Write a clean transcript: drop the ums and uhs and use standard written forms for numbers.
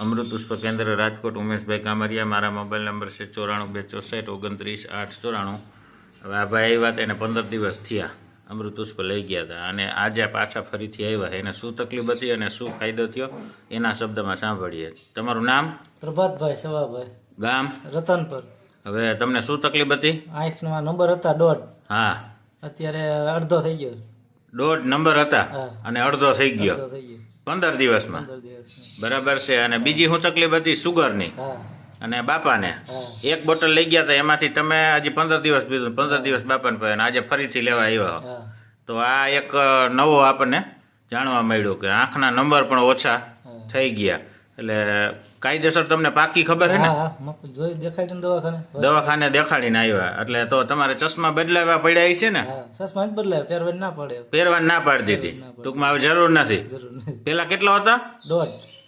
અમૃત પુષ્પ કેન્દ્ર રાજકોટ, ઉમેશભાઈ કામરિયા. મારા મોબાઈલ નંબર છે 94 264 29 894. હવે આ ભાઈ આવ્યા હતા, એને 15 દિવસ થયા અમૃત પુષ્પ લઈ ગયા હતા, અને આજે પાછા ફરીથી આવ્યા. એને શું તકલીફ હતી અને શું ફાયદો થયો એના શબ્દમાં સાંભળીએ. તમારું નામ? પ્રભાતભાઈ સવાભાઈ, ગામ? રતનપર. હવે તમને શું તકલીફ હતી? આંખના નંબર હતા 1.5, હા, અત્યારે અડધો થઈ ગયો. 1.5 નંબર હતા હા. અને અડધો થઈ ગયો અડધો થઈ ગયો 15 દિવસમાં. 15 દિવસ. બરાબર છે. અને બીજી શું તકલીફ હતી? સુગરની. હા અને બાપાને હા. એક બોટલ લઈ ગયા હતા, એમાંથી તમે હજી 15 દિવસ પીધું, 15 દિવસ બાપાને પીધું, અને આજે ફરીથી લેવા આવ્યા. હા તો આ એક નવો આપણને જાણવા મળ્યું કે આંખના નંબર પણ ઓછા થઈ ગયા. એટલે કાયદેસર તમને પાકી ખબર છે ને? હા હા જોઈ દેખાડી દવાખાને. દવાખાને દેખાડીને આવ્યા, એટલે તો તમારે ચશ્મા બદલાવા પડ્યા છે ને? હા ચશ્મા જ બદલાય, પહેરવાની ના પડે. પહેરવાની ના પાડી દીધી. ટૂંકમાં હવે જરૂર નથી. જરૂર નહીં. પેલા કેટલો હતા? 1.5.